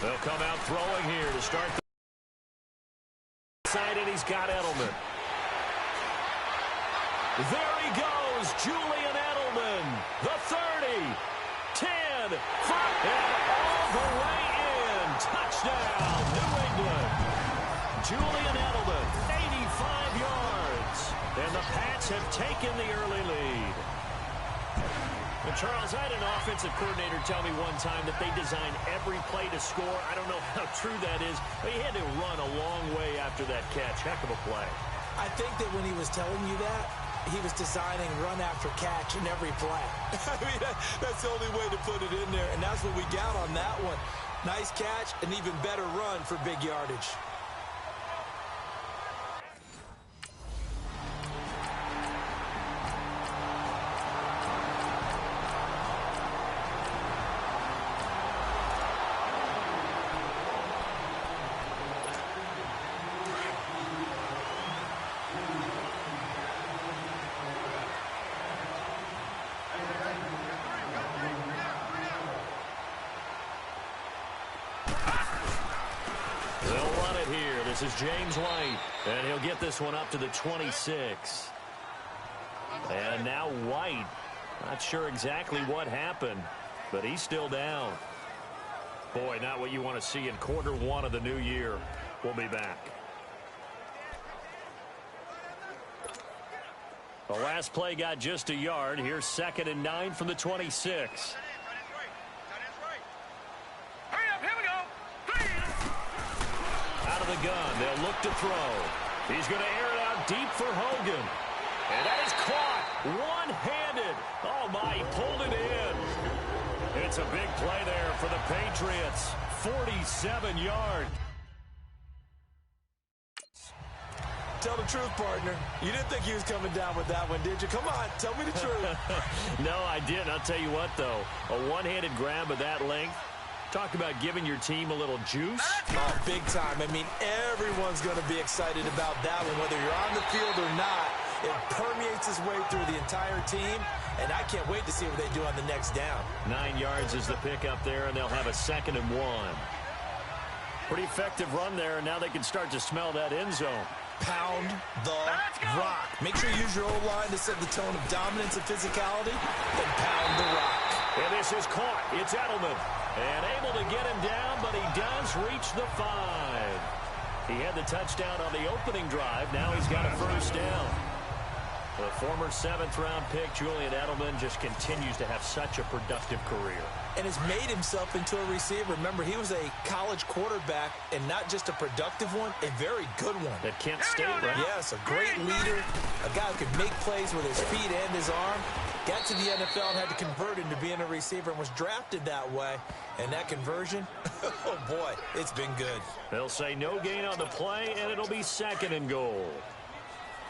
They'll come out throwing here to start the side, and he's got Edelman. There he goes, Julian Edelman. The 30, 10, 5, and all the way in. Touchdown, New England. Julian Edelman, 85 yards. And the Pats have taken the early lead. And Charles, I had an offensive coordinator tell me one time that they design every play to score. I don't know how true that is, but he had to run a long way after that catch. Heck of a play. I think that when he was telling you that, he was designing run after catch in every play. I mean, that's the only way to put it in there, and that's what we got on that one. Nice catch, an even better run for big yardage. This is James White, and he'll get this one up to the 26. And now White, not sure exactly what happened, but he's still down. Boy, not what you want to see in quarter one of the new year. We'll be back. The last play got just a yard. Here's 2nd and 9 from the 26. The gun. They'll look to throw. He's going to air it out deep for Hogan. And that is caught one-handed. Oh, my, he pulled it in. It's a big play there for the Patriots. 47 yards. Tell the truth, partner. You didn't think he was coming down with that one, did you? Come on, tell me the truth. No, I didn't. I'll tell you what, though. A one-handed grab of that length. Talk about giving your team a little juice. Oh, big time. I mean, everyone's going to be excited about that one, whether you're on the field or not. It permeates its way through the entire team, and I can't wait to see what they do on the next down. 9 yards is the pick up there, and they'll have a 2nd and 1. Pretty effective run there, and now they can start to smell that end zone. Pound the rock. Make sure you use your O-line to set the tone of dominance and physicality, then pound the rock. And this is caught. It's Edelman. And able to get him down, but he does reach the 5. He had the touchdown on the opening drive. Now he's got a first down. The former 7th-round pick, Julian Edelman, just continues to have such a productive career. And has made himself into a receiver. Remember, he was a college quarterback, and not just a productive one, a very good one. At Kent State, right? Yes, a great leader, a guy who could make plays with his feet and his arm. Got to the NFL and had to convert into being a receiver and was drafted that way. And that conversion, oh, boy, it's been good. They'll say no gain on the play, and it'll be 2nd and goal.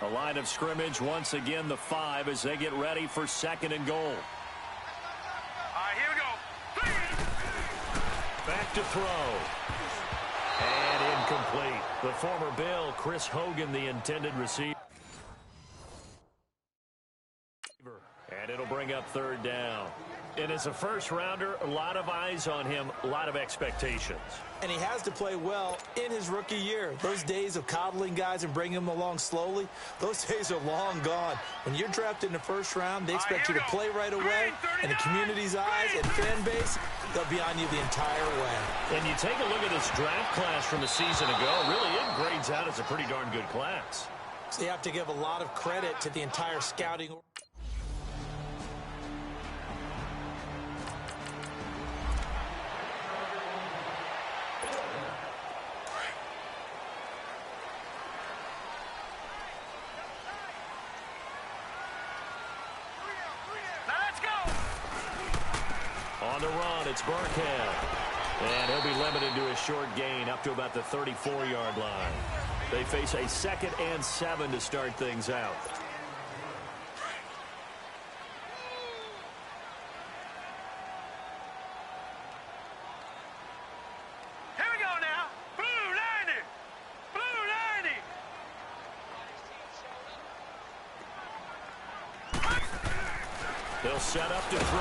A line of scrimmage, once again, the 5 as they get ready for 2nd and goal. All right, here we go. Back to throw. And incomplete. The former Bill, Chris Hogan, the intended receiver. And it'll bring up 3rd down. And as a first-rounder, a lot of eyes on him, a lot of expectations. And he has to play well in his rookie year. Those days of coddling guys and bringing them along slowly, those days are long gone. When you're drafted in the first round, they expect you to play right away. And the community's eyes and fan base, they'll be on you the entire way. And you take a look at this draft class from a season ago, really it grades out as a pretty darn good class. So you have to give a lot of credit to the entire scouting. On the run, it's Burkhead. And he'll be limited to a short gain up to about the 34-yard line. They face a 2nd and 7 to start things out. Here we go now. Blue 90. Blue 90. They'll set up to throw.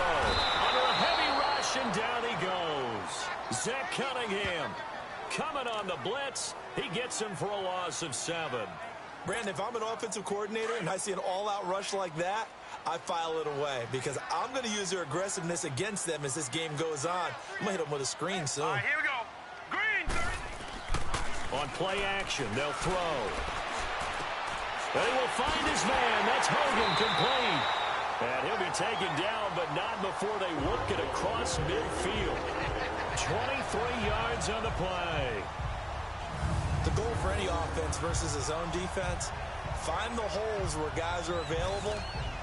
Under a heavy rush, and down he goes. Zach Cunningham coming on the blitz. He gets him for a loss of 7. Brandon, if I'm an offensive coordinator and I see an all-out rush like that, I file it away because I'm going to use their aggressiveness against them as this game goes on. I'm going to hit them with a screen soon. All right, here we go. Green. On play action, they'll throw. They will find his man. That's Hogan, complete. And he'll be taken down, but not before they work it across midfield. 23 yards on the play. The goal for any offense versus his own defense, find the holes where guys are available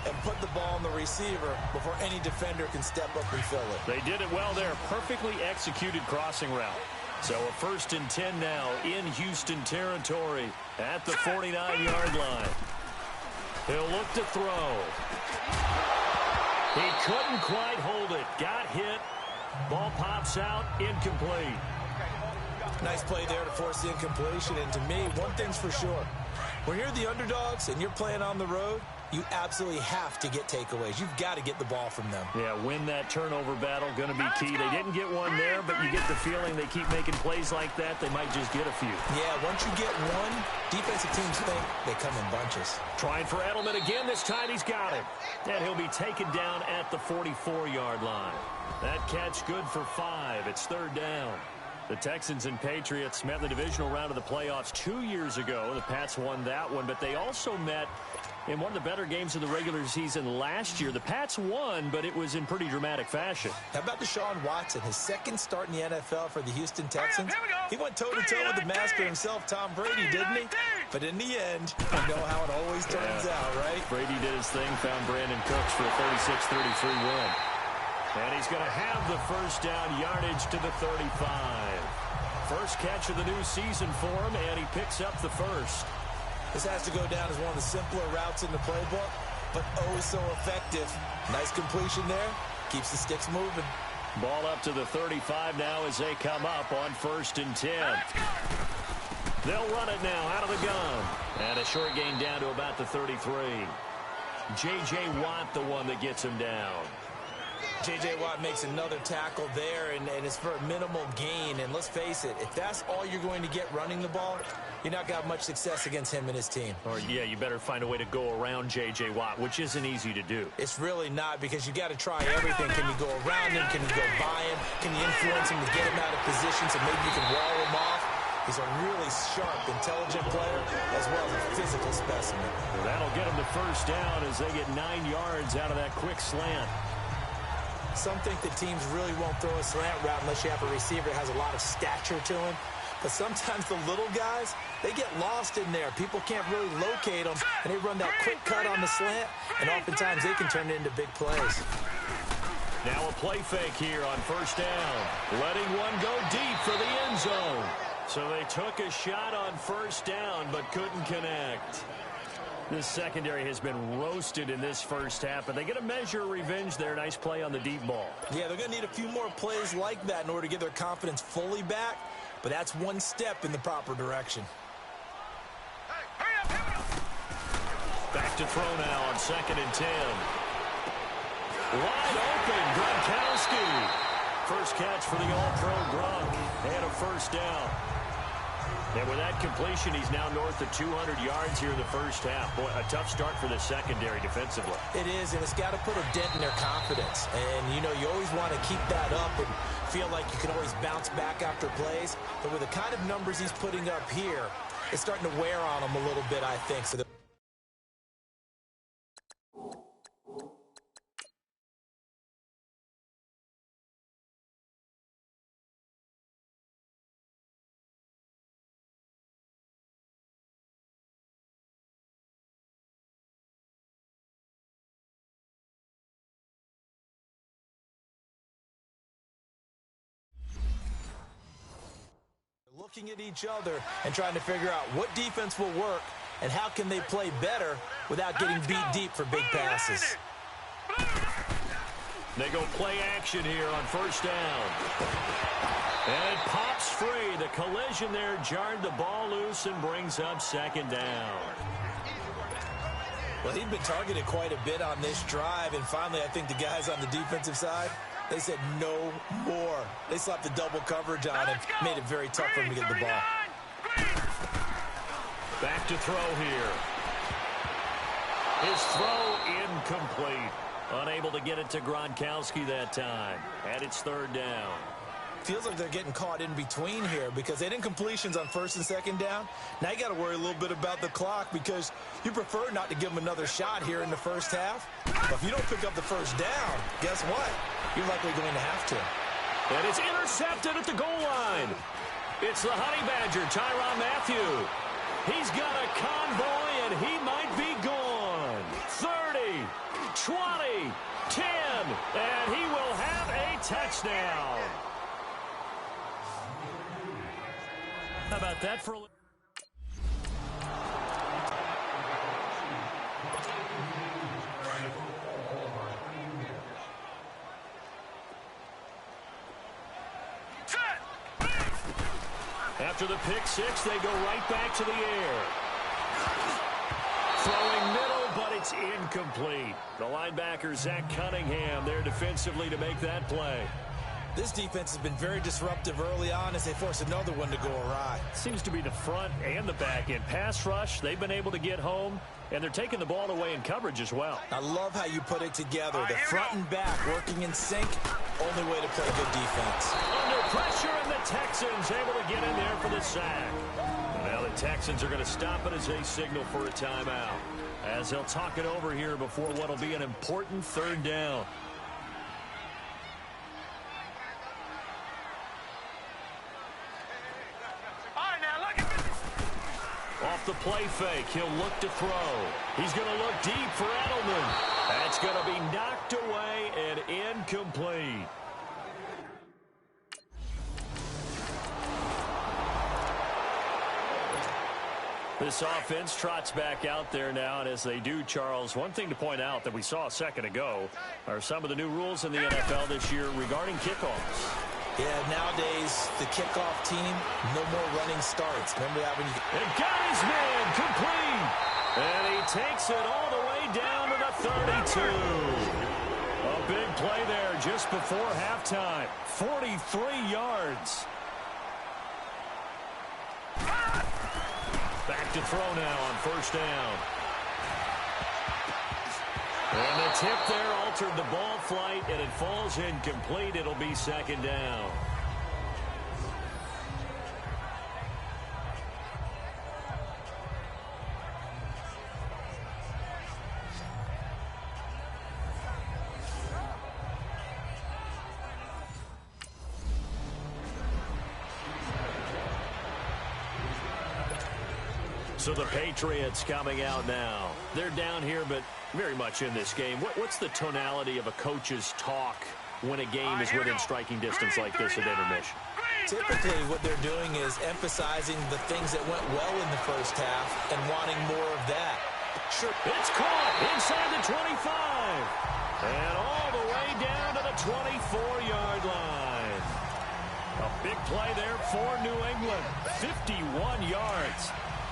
and put the ball on the receiver before any defender can step up and fill it. They did it well there. Perfectly executed crossing route. So a 1st and 10 now in Houston territory at the 49-yard line. He'll look to throw. He couldn't quite hold it. Got hit. Ball pops out. Incomplete. Nice play there to force the incompletion. And to me, one thing's for sure. When you're the underdogs and you're playing on the road, you absolutely have to get takeaways. You've got to get the ball from them. Yeah, win that turnover battle, going to be key. They didn't get one there, but you get the feeling they keep making plays like that, they might just get a few. Yeah, once you get one, defensive teams think they come in bunches. Trying for Edelman again. This time he's got it. And he'll be taken down at the 44-yard line. That catch good for 5. It's 3rd down. The Texans and Patriots met in the divisional round of the playoffs 2 years ago. The Pats won that one, but they also met in one of the better games of the regular season last year. The Pats won, but it was in pretty dramatic fashion. How about Deshaun Watson, his 2nd start in the NFL for the Houston Texans? He went toe-to-toe with the master himself, Tom Brady, didn't he? But in the end, you know how it always turns out, right? Brady did his thing, found Brandon Cooks for a 36-33 win. And he's going to have the 1st down, yardage to the 35. First catch of the new season for him, and he picks up the 1st. This has to go down as one of the simpler routes in the playbook, but oh so effective. Nice completion there. Keeps the sticks moving. Ball up to the 35 now as they come up on 1st and 10. They'll run it now out of the gun. And a short gain down to about the 33. J.J. Watt, the one that gets him down. J.J. Watt makes another tackle there, and it's for a minimal gain. And let's face it, if that's all you're going to get running the ball, you're not going to have much success against him and his team. Or, yeah, you better find a way to go around J.J. Watt, which isn't easy to do. It's really not, because you got to try everything. Can you go around him? Can you go by him? Can you influence him to get him out of position so maybe you can wall him off? He's a really sharp, intelligent player, as well as a physical specimen. Well, that'll get him the 1st down as they get 9 yards out of that quick slant. Some think that teams really won't throw a slant route unless you have a receiver that has a lot of stature to him. But sometimes the little guys, they get lost in there. People can't really locate them, and they run that quick cut on the slant, and oftentimes they can turn it into big plays. Now a play fake here on 1st down. Letting one go deep for the end zone. So they took a shot on 1st down, but couldn't connect. This secondary has been roasted in this 1st half, but they get a measure of revenge there. Nice play on the deep ball. Yeah, they're going to need a few more plays like that in order to get their confidence fully back, but that's one step in the proper direction. Back to throw now on 2nd and 10. Wide open, Gronkowski. First catch for the All-Pro Gronk, and a 1st down. And with that completion, he's now north of 200 yards here in the 1st half. Boy, a tough start for the secondary defensively. It is, and it's got to put a dent in their confidence. And, you know, you always want to keep that up and feel like you can always bounce back after plays. But with the kind of numbers he's putting up here, it's starting to wear on him a little bit, I think. So looking at each other and trying to figure out what defense will work and how can they play better without getting beat deep for big passes. They go play action here on 1st down. And it pops free. The collision there jarred the ball loose and brings up 2nd down. Well, he'd been targeted quite a bit on this drive, and finally I think the guys on the defensive side, They said no more. They slapped the double coverage on him, made it very tough for him to get the ball. Back to throw here. His throw incomplete. Unable to get it to Gronkowski that time. And it's third down. Feels like they're getting caught in between here because they didn't completions on first and second down. Now you got to worry a little bit about the clock because you prefer not to give them another shot here in the first half. But if you don't pick up the first down, guess what? You're likely going to have to. And it's intercepted at the goal line. It's the Honey Badger, Tyrann Mathieu. He's got a convoy, and he might be gone. 30, 20, 10, and he will have a touchdown. How about that for a look? After the pick six, they go right back to the air. Throwing middle, but it's incomplete. The linebacker, Zach Cunningham, there defensively to make that play. This defense has been very disruptive early on as they force another one to go awry. Seems to be the front and the back end. Pass rush, they've been able to get home, and they're taking the ball away in coverage as well. I love how you put it together. The front and back working in sync. Only way to play good defense. Under pressure, and the Texans able to get in there for the sack. Now the Texans are going to stop it as they signal for a timeout, as they'll talk it over here before what will be an important third down. Off the play fake, he'll look to throw. He's going to look deep for Edelman. That's going to be knocked away and incomplete. This offense trots back out there now, and as they do, Charles, one thing to point out that we saw a second ago are some of the new rules in the NFL this year regarding kickoffs. Yeah, nowadays, the kickoff team, no more running starts. Remember that when you... And got his man complete. And he takes it all the way down to the 32. A big play there just before halftime. 43 yards. Back to throw now on first down. And the tip there altered the ball flight, and it falls incomplete. It'll be second down. So the Patriots coming out now. They're down here, but very much in this game. What's the tonality of a coach's talk when a game is within striking distance like this at intermission? Typically, what they're doing is emphasizing the things that went well in the first half and wanting more of that. Sure. It's caught inside the 25. And all the way down to the 24-yard line. A big play there for New England. 51 yards.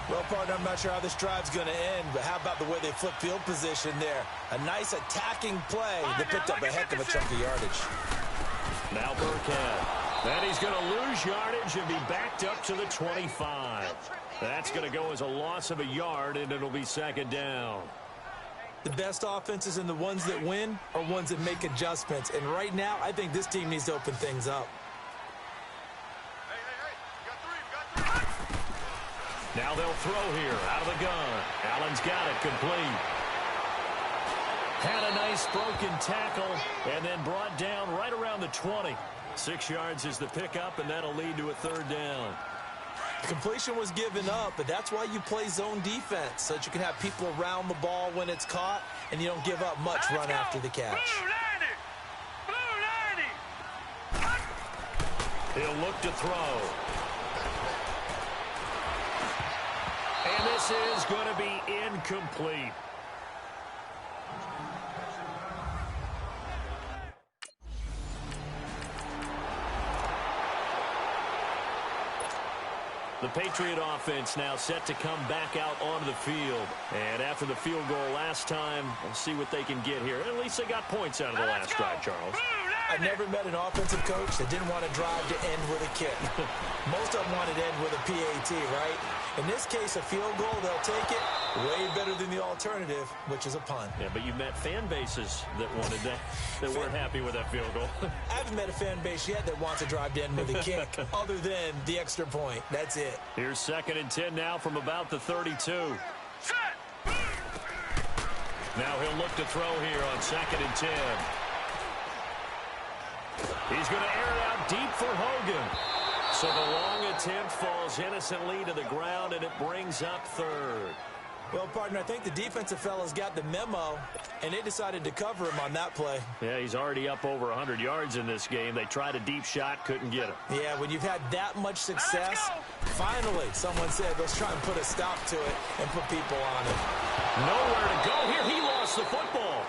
Well, partner, I'm not sure how this drive's going to end, but how about the way they flip field position there? A nice attacking play that picked up a heck of a chunk of yardage. Now Burkhead. And he's going to lose yardage and be backed up to the 25. That's going to go as a loss of a yard, and it'll be second down. The best offenses and the ones that win are ones that make adjustments. And right now, I think this team needs to open things up. Now they'll throw here out of the gun. Allen's got it complete. Had a nice broken tackle and then brought down right around the 20. 6 yards is the pickup, and that'll lead to a third down. The completion was given up, but that's why you play zone defense, so that you can have people around the ball when it's caught, and you don't give up much run after the catch. He'll look to throw. And this is going to be incomplete. The Patriot offense now set to come back out onto the field. And after the field goal last time, we'll see what they can get here. At least they got points out of the last drive, Charles. I've never met an offensive coach that didn't want to drive to end with a kick. Most of them wanted to end with a PAT, right? In this case, a field goal, they'll take it. Way better than the alternative, which is a punt. Yeah, but you've met fan bases that wanted that, that weren't happy with that field goal. I haven't met a fan base yet that wants to drive to end with a kick other than the extra point. That's it. Here's 2nd and 10 now from about the 32. Set. Now he'll look to throw here on 2nd and 10. He's going to air it out deep for Hogan. So the long attempt falls innocently to the ground, and it brings up 3rd. Well, partner, I think the defensive fellas got the memo, and they decided to cover him on that play. Yeah, he's already up over 100 yards in this game. They tried a deep shot, couldn't get him. Yeah, when you've had that much success, finally someone said, let's try and put a stop to it and put people on it. Nowhere to go here. He lost the football.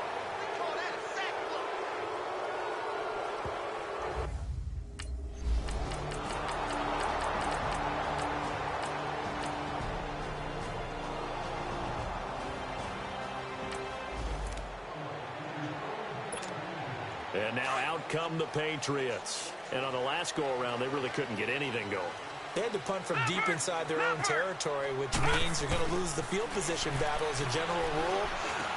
And now out come the Patriots. And on the last go-around, they really couldn't get anything going. They had to punt from deep inside their own territory, which means you're going to lose the field position battle as a general rule.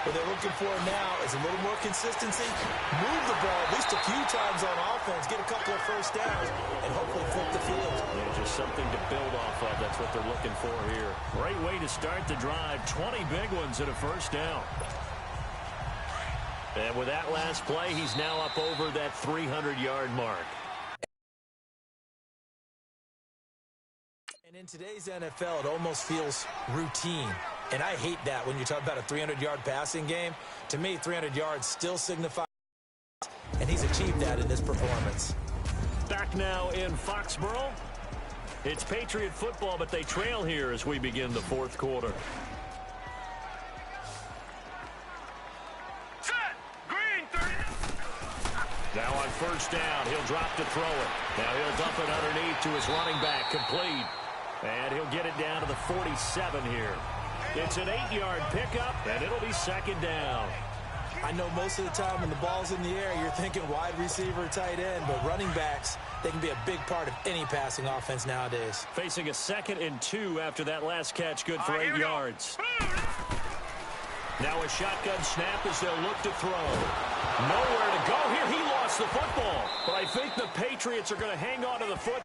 What they're looking for now is a little more consistency, move the ball at least a few times on offense, get a couple of first downs, and hopefully flip the field. Yeah, just something to build off of. That's what they're looking for here. Great way to start the drive. 20 big ones at a first down. And with that last play, he's now up over that 300-yard mark. And in today's NFL, it almost feels routine. And I hate that when you talk about a 300-yard passing game. To me, 300 yards still signifies, and he's achieved that in this performance. Back now in Foxborough. It's Patriot football, but they trail here as we begin the 4th quarter. Now on first down, he'll drop to throw it. Now he'll dump it underneath to his running back, complete. And he'll get it down to the 47 here. It's an 8-yard pickup, and it'll be 2nd down. I know most of the time when the ball's in the air, you're thinking wide receiver, tight end, but running backs, they can be a big part of any passing offense nowadays. Facing a 2nd and 2 after that last catch, good for 8 yards. Now a shotgun snap as they'll look to throw. Nowhere to go here. He lost the football. But I think the Patriots are going to hang on to the football.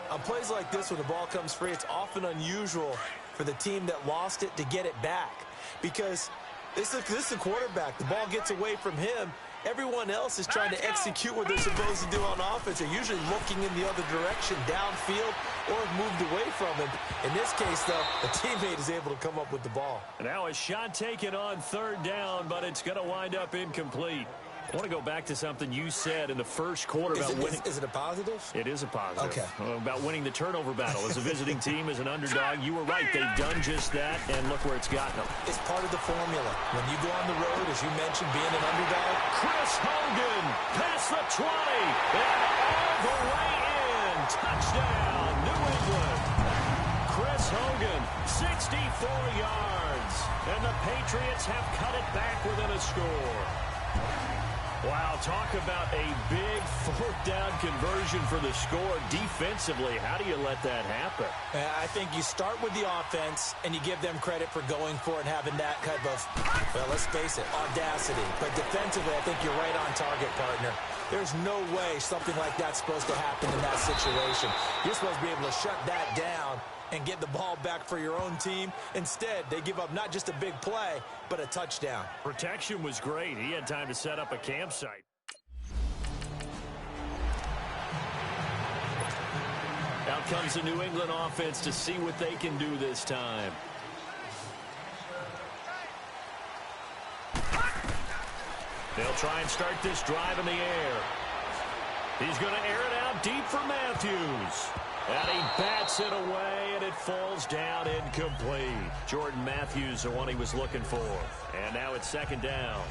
On plays like this, when the ball comes free, it's often unusual for the team that lost it to get it back. Because this is the quarterback. The ball gets away from him. Everyone else is trying to execute what they're supposed to do on offense. They're usually looking in the other direction, downfield, or moved away from him. In this case, though, the teammate is able to come up with the ball. Now a shot taken on 3rd down, but it's going to wind up incomplete. I want to go back to something you said in the first quarter about winning. Is it a positive? It is a positive. Okay. About winning the turnover battle. As a visiting team, as an underdog, you were right. They've done just that, and look where it's gotten them. It's part of the formula. When you go on the road, as you mentioned, being an underdog. Chris Hogan past the 20 and all the way in. Touchdown, New England. Chris Hogan, 64 yards. And the Patriots have cut it back within a score. Wow, talk about a big 4th down conversion for the score defensively. How do you let that happen? I think you start with the offense, and you give them credit for going for it and having that type of, well, let's face it, audacity. But defensively, I think you're right on target, partner. There's no way something like that's supposed to happen in that situation. You're supposed to be able to shut that down and get the ball back for your own team. Instead, they give up not just a big play, but a touchdown. Protection was great. He had time to set up a campsite. Out comes the New England offense to see what they can do this time. They'll try and start this drive in the air. He's going to air it out deep for Matthews. And he bats it away, and it falls down incomplete. Jordan Matthews, the one he was looking for. And now it's 2nd down.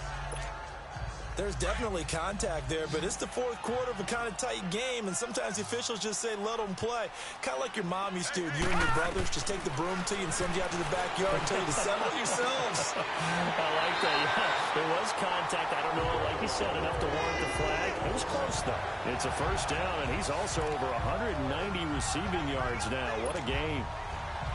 There's definitely contact there, but it's the 4th quarter of a kind of tight game, and sometimes the officials just say, let them play. Kind of like your mom used to with you and your brothers. Just take the broom to you and send you out to the backyard and tell you to settle yourselves. I like that. There was contact. I don't know, like you said, enough to warrant the flag. It was close, though. It's a first down, and he's also over 190 receiving yards now. What a game.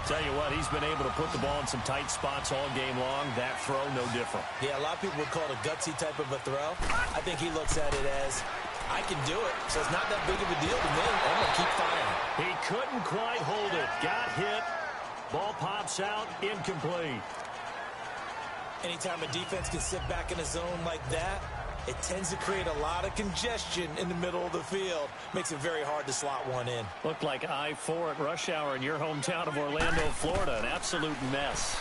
Tell you what, he's been able to put the ball in some tight spots all game long. That throw, no different. Yeah, a lot of people would call it a gutsy type of a throw. I think he looks at it as, I can do it, so it's not that big of a deal to me. I'm going to keep firing. He couldn't quite hold it. Got hit. Ball pops out, incomplete. Anytime a defense can sit back in a zone like that, it tends to create a lot of congestion in the middle of the field. Makes it very hard to slot one in. Looked like I-4 at rush hour in your hometown of Orlando, Florida. An absolute mess.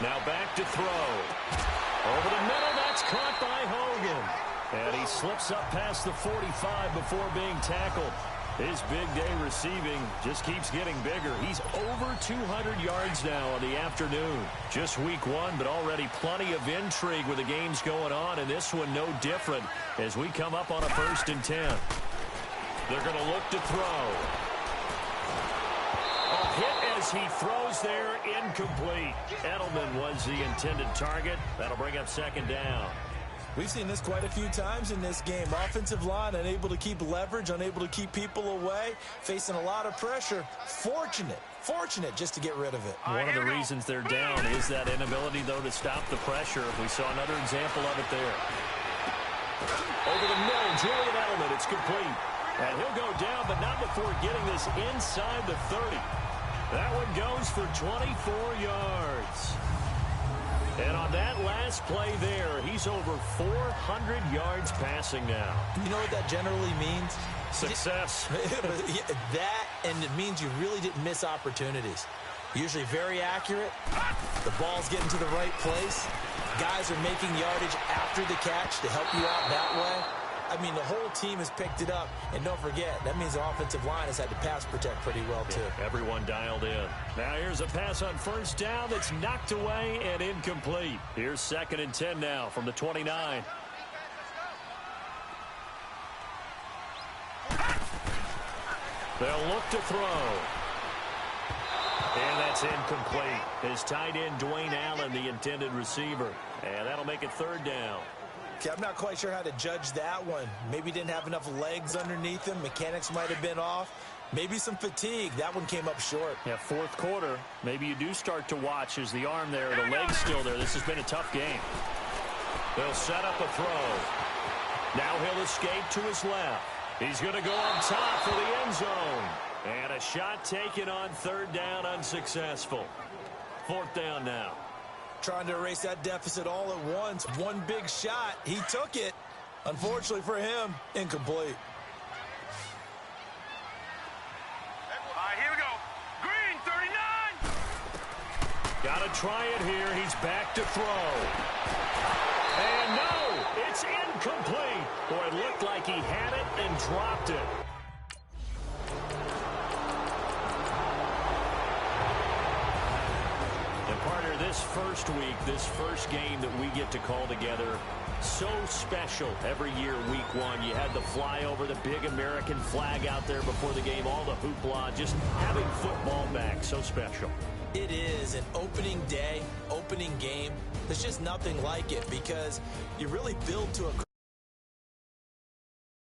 Now back to throw. Over the middle, that's caught by Hogan. And he slips up past the 45 before being tackled. His big day receiving just keeps getting bigger. He's over 200 yards now on the afternoon. Just week one, but already plenty of intrigue with the games going on, and this one no different as we come up on a 1st and 10. They're going to look to throw. A hit as he throws there, incomplete. Edelman was the intended target. That'll bring up 2nd down. We've seen this quite a few times in this game. Offensive line unable to keep leverage, unable to keep people away, facing a lot of pressure. Fortunate just to get rid of it. One of the reasons they're down is that inability, though, to stop the pressure. We saw another example of it there. Over the middle, Julian Edelman, it's complete. And he'll go down, but not before getting this inside the 30. That one goes for 24 yards. And on that last play there, he's over 400 yards passing now. You know what that generally means? Success. That, and it means you really didn't miss opportunities. Usually very accurate. The ball's getting to the right place. Guys are making yardage after the catch to help you out that way. I mean, the whole team has picked it up. And don't forget, that means the offensive line has had to pass protect pretty well, too. Yeah, everyone dialed in. Now here's a pass on 1st down that's knocked away and incomplete. Here's 2nd and 10 now from the 29. They'll look to throw. And that's incomplete. His tight end, Dwayne Allen, the intended receiver. And that'll make it 3rd down. Okay, I'm not quite sure how to judge that one. Maybe didn't have enough legs underneath him. Mechanics might have been off. Maybe some fatigue. That one came up short. Yeah, 4th quarter. Maybe you do start to watch as the arm there, the leg's still there. This has been a tough game. They'll set up a throw. Now he'll escape to his left. He's going to go on top for the end zone. And a shot taken on 3rd down, unsuccessful. 4th down now. Trying to erase that deficit all at once. One big shot. He took it. Unfortunately for him, incomplete. All right, here we go. Green, 39. Got to try it here. He's back to throw. And no, it's incomplete. Boy, it looked like he had it and dropped it. This first week, this first game that we get to call together, so special every year, week one. You had the flyover, the big American flag out there before the game, all the hoopla, just having football back, so special. It is an opening day, opening game. There's just nothing like it because you really build to a